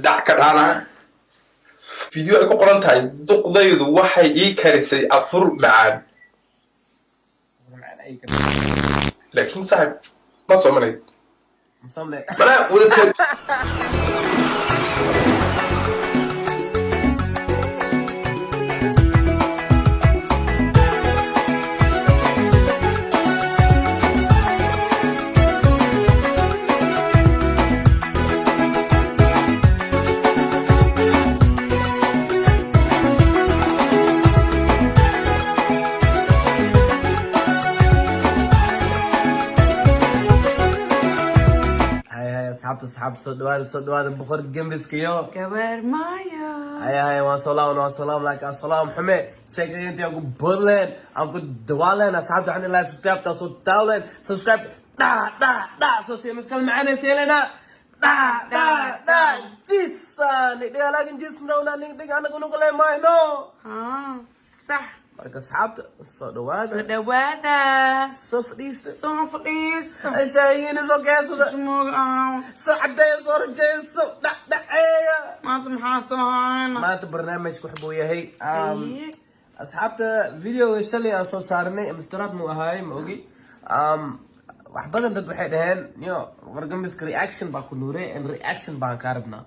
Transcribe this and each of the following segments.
da kadana video ay ku qoran tahay duqdaydu waxay ii karisay afur macaan laakiin saaxib ma soo maray bala wada صحاب صدوات بخور جنبس كيو كبر مايا هاي وصلام لك السلام حمي شكرا انت اقول برلين اقول دوالين اصحاب عن الله سبسكرايب تصوت تاولين سبسكرايب دا سوسي مسكال معنا سيلنا دا جيسان دي لكن جسمنا ولا نك انا كنو كلام ما نو صح مرك اصحاب صدوات صفديست شايين زو كاسو سعدي صور جيسو دا ما تمحاصون ما برنامج كحبو يهي اصحاب فيديو يشتلي اصو صارني مسترات مو هاي موجي wax badan dad waxay dhaheen yo wargamiska reaction baa ku nuure in reaction baan ka rabnaa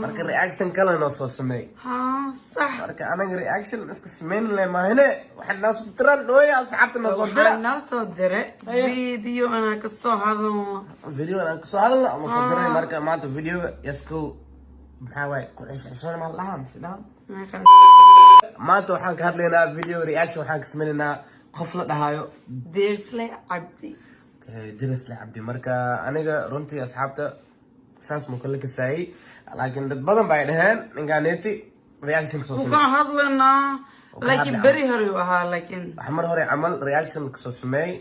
marka reaction kale noo soo sameey صح marka anaga reaction iska sameyn leh maahane waxa naas tiran dhooya asxaabta noo soo diray فيديو انا kasoo hadalna ama soo diray marka maanta video isku maxaa way ku xisaasan ma lahaan sidaan maanta waxaan ka hadlaynaa video reaction waxaan ka sameynaa qof la dhahayo Dirsle Abdi marka aniga runtii asxaabta saas ma kala kasay laakiin dad badan bay dhaheen ninkaaneti reaction soo sameeyay waxaan hadlanaa laakiin bari hore waxa laakiin mar hore amal reaction soo sameeyay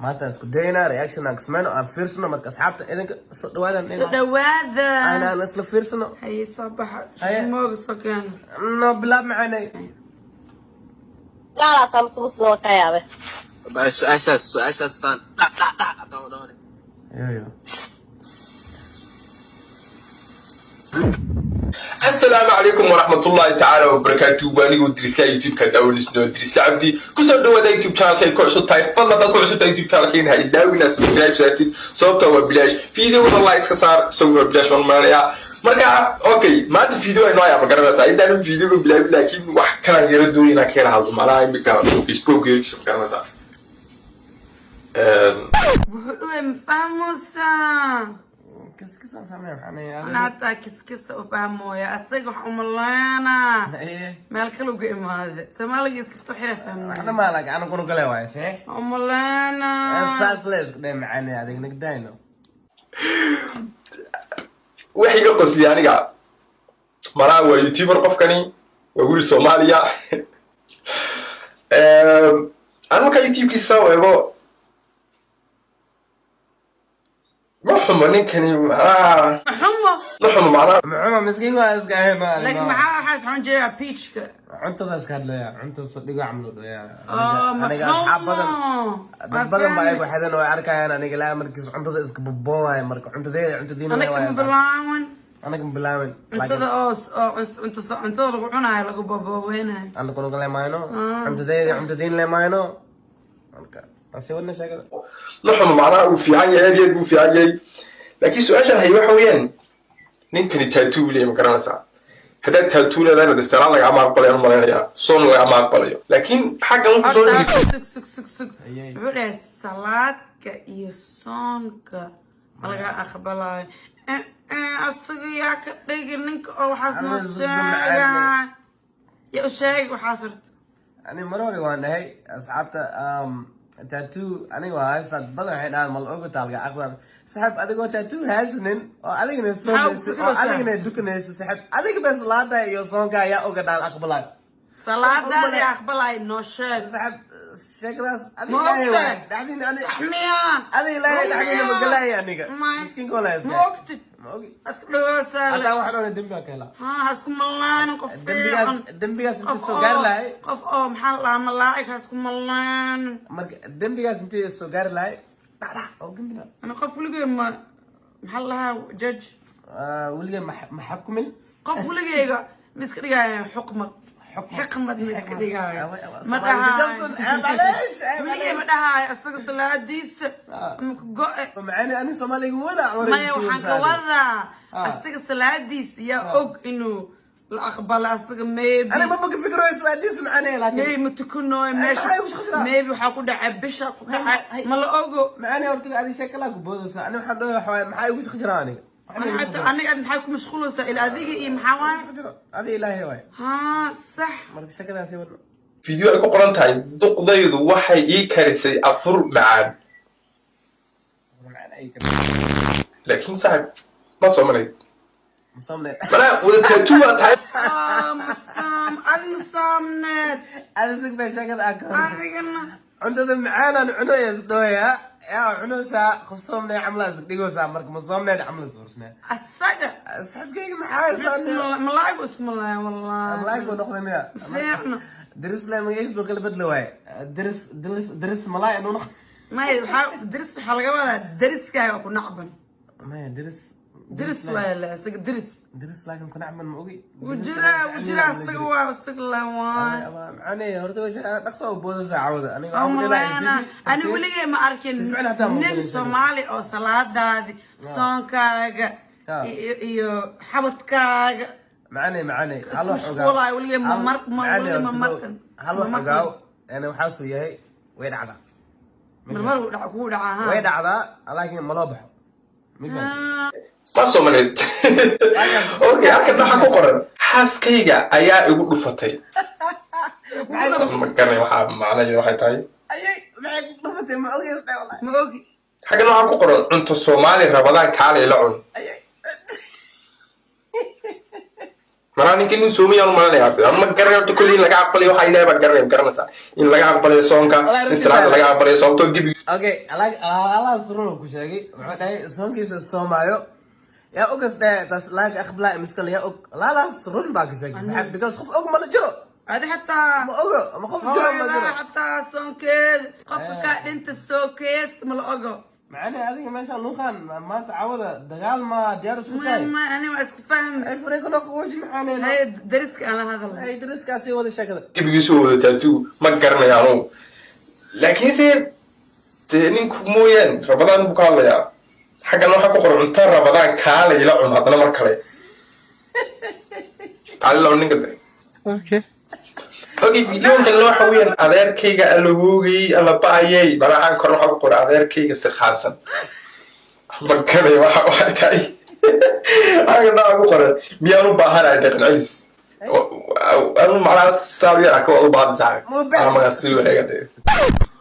maanta isku dayna reaction aan sameeyno aan fiirsano marka asxaabta idinka soo dhawaada ana isla fiirsano hay sabax shimoog sakan no bilaa macaanay لا تمسوس لو كيابه بس اساس طان لا يو السلام عليكم ورحمة الله تعالى وبركاته وانيقو دريسلا يوتيوب كداول اسنو دريسلا عبدي كسر دوا دا يوتيوب شانل كي كوعسو تاي فضلا دا كوعسو تا يوتيوب شانل كين هاي لاوي ناس سبسكرايب ساتيد صوبتا وبلاش فيديو والله اسكسار سوى بلاش والماليا marka okay maanta video ay nooyaa magaranaysa intaan video bilaab laakiin wax kala yara doonina ka hadlo malaha imika Facebook iyo YouTube garanaysa wuxuu fahmusa كسكسة فهمي يعني أنا تا كسكسة وفهمويا أصدق وحملانا مالك لو قيم هذا سمالك كسكسة حيرة فهمنا أنا مالك أنا كنو قلي واي صح حملانا أساس ليش قدام معاني هذيك نقداينو وحي قصدي يعني قاعد مرا هو يوتيوبر قفكني وأقول سوماليا أنا ما كان يوتيوب كيساوي هو محمد نكني محمد معنا محمد مسكين واسقى هنا لكن معاه حاس حن جاي بيتشك انت ذاك هذا يا انت صدقوا عملوا يا انا اصحاب بدل ما يبغى حدا انه يعرك انا لا مركز انت ذا اسك بوبا مركز انت ذي انا كم بلاون انا كم بلاون انت ذا انت رجعنا على بابا وين انا كنت قال ما ينو انت ذي لا ما ينو أسيبنا شيء كذا. نحن معنا وفي عيا هذي وفي عيا لكن سؤال هي وحويان نمكن التاتو اللي مكرنا ساعة هذا التاتو لا ده السلام لك عمال قليل مريا صون لك عمال قليل لكن حاجة مو صون سك عرس الصلاة كيسون ك ملقى أخبار الصغير كدقنك أو حسن الشاي يا الشاي وحصرت أنا مروري وانا هي أصحابته تاتو أنا وهاي صار بدل الحين أنا ملعوب تالقى أقول سحب أديك وتاتو هازنين أو أديك نسون أو أديك ندوك نسون سحب أديك بس لا ده يوصون كا يا أوكدان أقبلان صلاة ده أقبلان نوشة سحب شكله أديك أيوة دعين أنا حميان أديك لا دعين مقلة يا نيجا مسكين كله يا موقت أسكت سال هذا واحد من الدنيا كلا هاسكم ملان قف الدنبياس أنت سجار لاي قف محل ملاك هاسكم ملان الدنبياس أنت سجار لاي لا أو جنبنا أنا قف لقي ما محلها جج ولقى محكمل قف ولقى مسكرية حكمة حكمة مسكرية ما معلش ولقى ما دها استقص لا ديس معاني انا صومالي ولا عمري ما يوحنا كوذا استقص لا ديس يا اوك انه الأقبال أصلا ميبي أنا ما بقى فكرة إسرائيل دي سمعني لكن ميبي متكونوا ماشي ميبي وحاكودا عبشة كودا ما لا أوجو معاني قلت لي هذه شكلها بودس أنا وحنا حوالي محاي وش خجراني أنا محاكم مشغولة سائل هذه إيه محاوي هذه إلهي واي ها صح مرك شكلها سيبنا فيديو أيكو قرنتاي دقضيد وحي إيه كارثي أفر معان لكن صعب ما صومني مصمنت لا وتاتو تاي المصمنت هذا سكبة شكل أكل أنا عندنا معانا نعنو يصدويا يا عنو سا خصومنا عملا صدقوا سا مرك مصمنت عملا صورنا السجا أسحب كيك معاي ملاك اسم الله والله ملاك ونقضي مياه فعلا درس لا ما يسبق اللي بدلوا هاي درس ملاي إنه نخ ما درس حلقة ولا درس كاي أكو نعبن ما درس ولا سق درس لكن كنا عمل مؤقي وجرا سقوا سقلا وان أنا هرتو وش نقصه بوزة عودة أنا ولي ما أركن نن سومالي أو صلاة هذه صون كاغا يو حبط كاغا معاني هلو حقاو والله ولي ما هلو حقاو أنا وحاسو ياهي وين عدا مرمر دعكو دعها وين عدا لكن ملابح ما صومنيت اوكي halkan waxa ku qoran xaaskayga ayaa igu dhufatay ma garanay waxa macnaheedu waxay tahay ayay maxay ku dhufatay ma ogeystay wallahi ma ogi xagan waxa ku qoran cunto Soomaali Ramadaan kaalay la cun ayay maraan kin Soomaaliya ma leeyahay ma garanay kulli laga aqbalay waxa ilaahay ba garanaysa in laga aqbalay soonka islaamka laga aqbalay sababto gibi okay ala suru ku sheegay wuxuu dhahay soonkiisa Soomaaliyo يا أوكس ده بس لاك أخبلا مسكلي يا أوك لا سرون باقي شيء سحب بيكوس خف أوك ما نجرو هذا حتى ما أوك ما خف جرو ما جرو حتى سونكيز خفك أنت سوكيز ما أوك معنا هذه ما شاء الله خان ما تعود دجال ما جارس وكاي ما أنا ما أسكت فاهم الفريق نقوش معنا هاي درسك أنا هذا هاي درسك أسي هذا الشكل gibi soo taatu ma garanayaan laakiin se teenin ku mooyaan Ramadaan bu kaalaya حاجة لو حكوا قرن ترى بدان كاله يلعون هذا ما كله قال له نقدر اوكي فيديو كان لو حوين أذير كيجا اللوجي الله بايي برا عن كرر حكوا قرن أذير كيجا سخانسن ما كان واحد تاني أنا لا أقول قرن ميانو بحر عندك العلس أنا مع السابير أكو بعض ساعة أنا ما أسوي هيك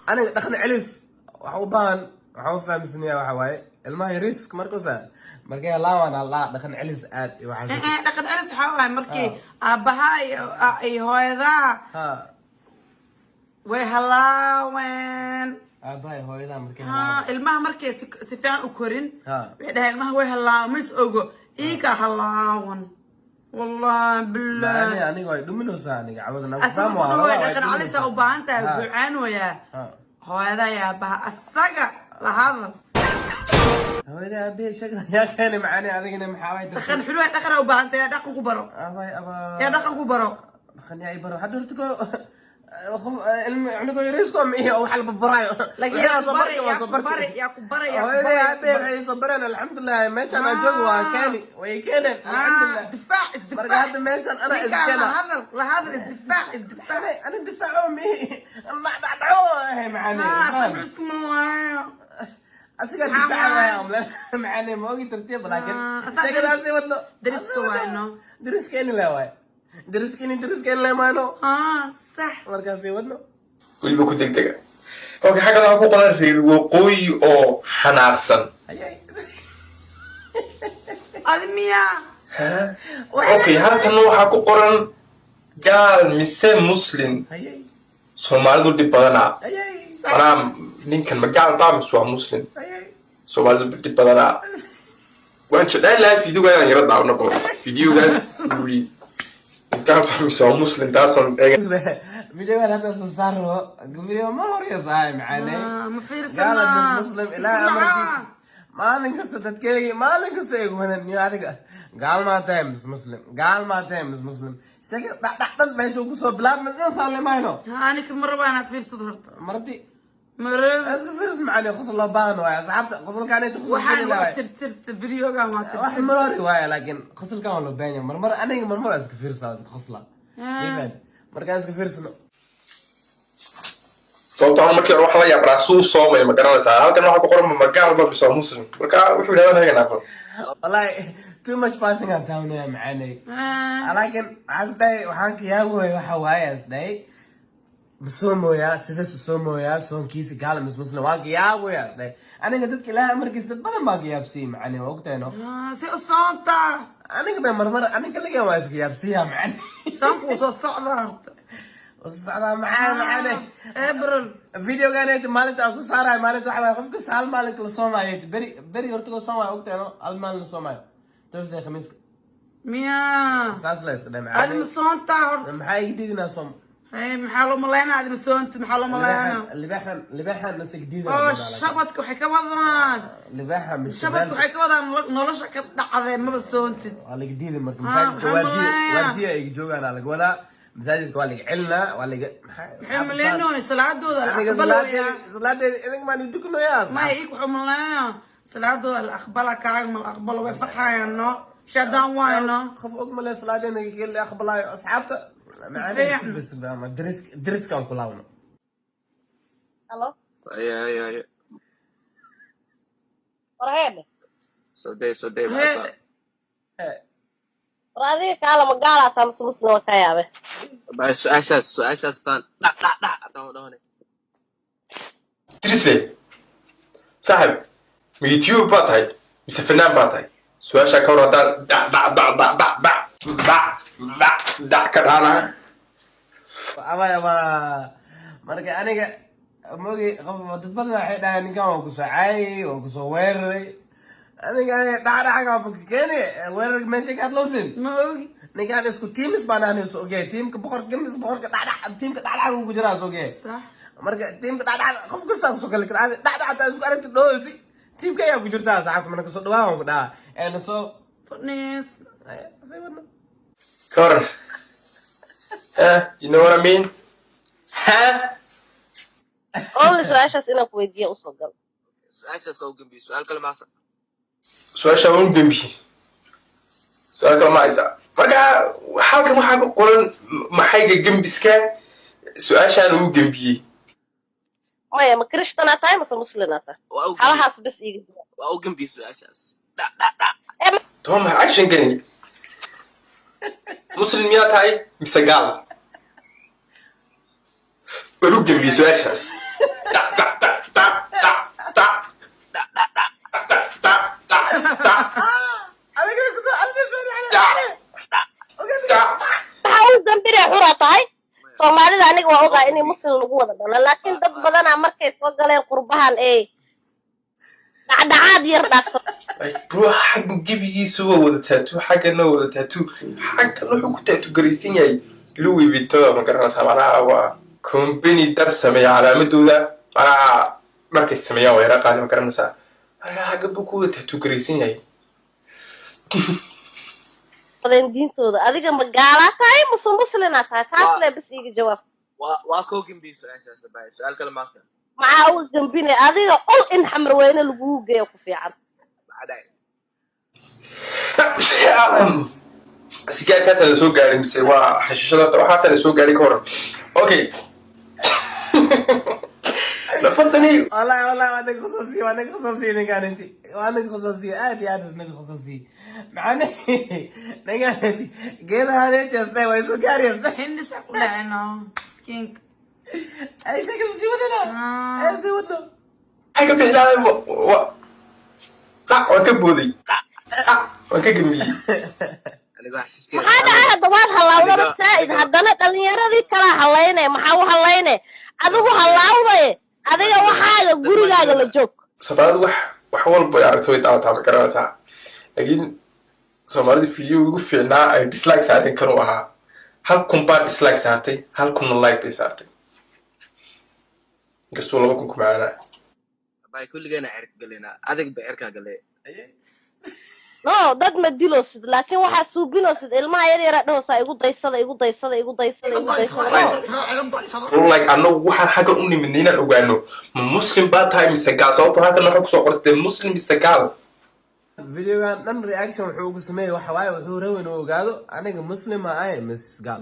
أنا دخلنا علس وحوبان وحوفهم سنية وحواي الماء ريسك مركزة مركي لا وانا لا دخل علس آد وحاجة دخل علس حواي مركي أبهاي أي هذا وهلا وين أبهاي هذا مركي الماء مركي سفيان أكورين بعدها الماء وهلا مش أجو إيكا هلاون والله بالله أنا قاعد دومينو ساني عودنا أفهم والله دخل علس أوبانته بعين ويا هذا يا بها السجا لهذا هذا أبي شكله يا كان معاني هذا كنا محاوي دخل حلو دخل أوبا أنت يا دخل كبرو يا دخل كبرو خلني أي برو حد تقول عندكم يريسكم إيه أو حلب برايو لكن يا كبري يا كبري يا أبي صبرنا الحمد لله ماشي أنا جوا كاني ويكان الحمد لله دفاع هذا ماشي أنا إزكنا هذا الدفاع أنا الدفاع أمي الله دعوه معاني بسم الله أسيق الدفاع يا أم لا معاني ما هو ترتيب لكن سيقول أسيق ودنا درس كوانو درس كيني لا واي درس كيني لا مانو صح مركز ودنا كل بكو دقيقة اوكي حاجة لو حكوا قرن في الوقوي او حنارسن أدمية اوكي هذا لو حكوا قرن قال مسي مسلم سومالي دول دي بدنا أنا ninkan magaal baamis waa muslim Soomaalidu bidib badana waan jeclaan lahaa fiidiyowga yara daawno qor fiidiyowgaas wuri magaal baamis waa muslim taasan فيديو هذا صار فيديو ما هو يا صاحبي معنا ما في رسالة مسلم لا أمر مالك قصة تكيري مالك قصة يقولون إني هذا قال ما تهمس مسلم قال ما تهمس مسلم شكل تحت ما يشوفوا صوب بلاد مثلا صار لي ما ينو أنا كم مرة أنا في صدرت مرتي مرة أسف فرس معلي خصل لبان ويا صاحبت خصل كانت خصل وحن ترت فيديو قام ما ترت واحد مرة رواية لكن خصل كان لبان مرة أنا مرة أسف فرس خصلة كيف مرة كان أسف فرس sababta aan markii wax la yaabraa suu soomay ma garanaysaa halkan waxa ku qoran magaal ba bisoo muslim marka wuxuu yiraahdaa anaga naafo والله too much passing on town يا معاني لكن عزدي وحانك يا ابوي وحواي عزدي بسومو يا سيدس سومو يا سون كيس قال مس مسلم وانك يا ابوي عزدي انا قلت لها مركز بدل ما يا بسي معاني وقتها سي صوتا انا قبل مرمر انا قال لك يا واسك يا بسي يا معاني سامبو صعدت الصعدة معانا ابرل فيديو كانت مالت اصلا صار مالت واحد خفك سال مالك لصوماي بري قلت له صوماي وقتها المال لصوماي ترسل خميس ميا اساس لا يسقدم هذا مسونتا maxay jidina som maxaa loo maleynaa aad masoonta maxaa loo maleynaa libaxan nasi jidida oo shabadku waxay ka wadaan libaxa mis shabadku waxay ka wadaan nolosha ka dhacday ma basoontid wala jidida marka masaajidka wadiya ay joogaan ala wada masaajidka wala cilna wala maxay maleeno salaadooda salaadooda idin ma nidukno yaas ma iik wuxuu maleeyaa salaadooda la aqbala kaaga ma la aqbalo way farxayaan no شادان واينو خف أكمل الصلاة يقول لي أخبر أصحابته معنا بس درس كان كلاونا. Hello. Yeah. Warheed. So day what's up? Raadi kala magala tam muslim ka yaabe. Baa su-aashaas taan dhac Trisle saaxib ma YouTube baa tahay mise fanaan baa tahay su-aasha ka hor haddaan dhac ka dhaana ama marka aniga mogi dad badan waxay dhahaan ninkan waa kusoo caayay waa kusoo weeraray aniga dhacdhacaga keeni weerar meesha ka hadlowsin ma ogi ninkan isku tiimis baan aan soo ogey tiimka boqorka dhacdhac tiimka dhacdhac ugu jiraa soo ogey sax marka tiimka dhacdhac qof kasta soo gali kara dhacdhac isku aragti dhoofi tiimka ayaa ku jirtaa saxaabta marka soo dhawaan ku dhaha een soo fitness Karen you know what I mean Only su'aashaas inaan ku weydiiyo usoo gal. su-aashaas oo gambi su-aal kale maasa su-aasha un gembi su-aal kale ma haysa marka halkan waxaa ku qoran maxayga gembiska su-aashaan uu gembiyey Maya ma Christian tahay mase Muslim tahay? Halahaas bas iiga. waa u gambi su-aashaas dhac Toma action gani muslim miyaa tahay mise gaal walu gembiye su-aashaas Maxaa u dambire xura tahay? Soomaalida aniga waa ogaa inay Muslim lagu wada dhalo laakiin dad badan markay soo galeen qurbahan dhacdhacaad yar dhaafsan. bro xagga gebigiisa waa wada taatu xaggana waa wada taatu xaggan wuxuu ku taatu garaysan yahay Louis Vuitton ma garanaysaa macnaha waa company dar sameeya calaamadooda macnaha markay sameeyaan waa yara qaali ma garanaysaa xagga buu ku wada taatu garaysan yahay Badan diintooda adiga ma gaala tahay mase Muslim tahay taas le bas iiga jawaab. waa koo gambi su-aashaas baa su-aal kale maasa maxaa u dambine adiga ol in xamar weyne lagu geeyo ku fiican bacday sigaarkaas la soo gaaray mise waa xashishada waxaas la soo gaaray ka hor okay lafadani والله وانا خصوصي نقانتي وانا خصوصي عادي خصوصي معنا نقانتي كده هانتي استاي ويسو كاري استاي هندسة كلها إنه سكينك اي شكل سيودنا اي سيودنا حاجه بتحلم لا وكبودي وكجمي aniga xasiiskeen maxaa dhacay hadda waad halaawdaba saa'id haddana dhalinyaradii kala halaynay maxaa u halaynay adigu halaawday adiga waxaaga gurigaaga la joog Soomaalida wax walba ay aragto way daawataa ma garanaysaa laakiin Soomaalida video ugu fiicnaa ay dislike saareen kan uu ahaa hal kumba dislike saartay hal kunna like bay saartay gasoo laba kun ku maana باي كل جينا عرق قلنا أذك بعرق قلنا no dad ma dilosid laakiin waxaa suubinosid ilmaha yar yara dhahoosa igu daysada igu daysada igu daysada igu daysada like annagu waxaan xagga u nimidnay inaan ogaano ma muslim baa tahay mise gaal sababtoo halkan waxaa kusoo qortay muslim mise gaal videogan dhan reaction wuxuu ugu sameeyey waxa waaye wuxuu rabay inuu ogaado aniga muslima ahay mis gaal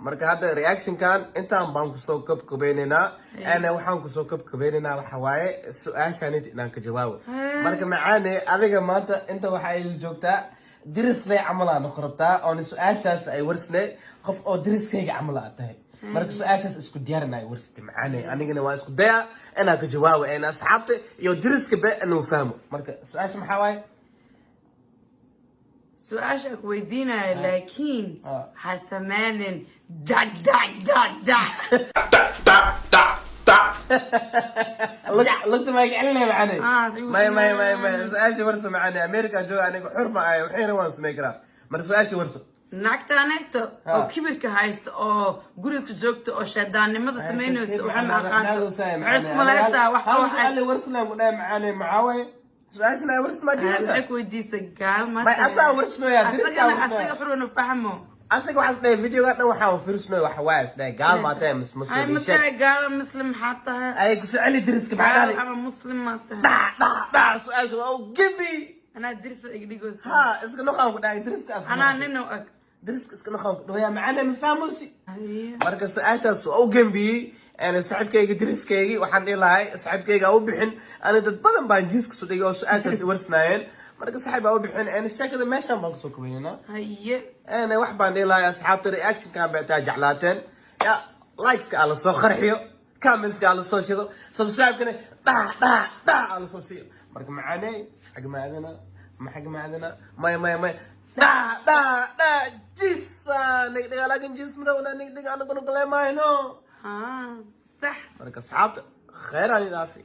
marka hadda reactionkan intaan baan kusoo kabkabaynaynaa ana waxaan kusoo kabkabaynaynaa waxa waaye su-aashaan inaan ka jawaabo marka macaane adiga maanta inta waxa ay joogtaa diris lay camal aan qorabtaa oo su-aashaas ay warsnay qof oo diriskayga camal ah tahay marka su-aashaas isku diyaarin ay warsatay macaane anigana waa isku daya inaan ka jawaabo een asxaabta iyo diriska ba inuu fahmo marka su-aasha maxaa waaye سؤالك ويدينا لكن حسمان دا دا دا دا لقد ما يقعلنا معنا ما سؤالي ورثة معنا أمريكا جو أنا حرمة وحين وان سميكرا مرة سؤالي ورثة ناكتا ناكتا أو كبيرك هايست أو قريتك جوكت أو شدان ماذا سمينوس وحنا أقانتو عرس ملايستا وحاو سؤالي ورثنا معنا معاوي سؤالنا ورث ما جينا هسألك ودي سجال ما أصلا ورثنا يا أصلا حلو نفهمه أصلا واحد سنة فيديو قطنا وحاو فرشنا وحواس ده قال ما تام مسلم أي متى قال مسلم حتى أي سؤالي درسك بعدين أنا مسلم ما دا سؤال شو أو جبي أنا درس إقديقوس ها إسكن نخاف كده درسك أصلا أنا ننوك درسك إسكن نخاف ويا معنا من فاموسي مركز سؤال شو أو جنبي أنا صاحبكيga diriskaygi waxaan dhilahay صاحبكيga oo bixin ana dad badan baan jiiska soo dhigay oo su'aashaas warsnaayeen marka صاحب oo bixin ana sheekada meeshan baan soo kabeynaa haye ana wax baan dhilahay asxaabta reaction ka baataa jeclaateen ya likes ka ala soo qarxiyo comments ka ala soo shido subscribe kana da ala soo siiyo marka macaanay xag maadana may da jisa nigdiga laakin jismada wala nigdiga ana kuna qaleemayno صح مركز أصحاب خير علي دافي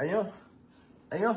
أيوه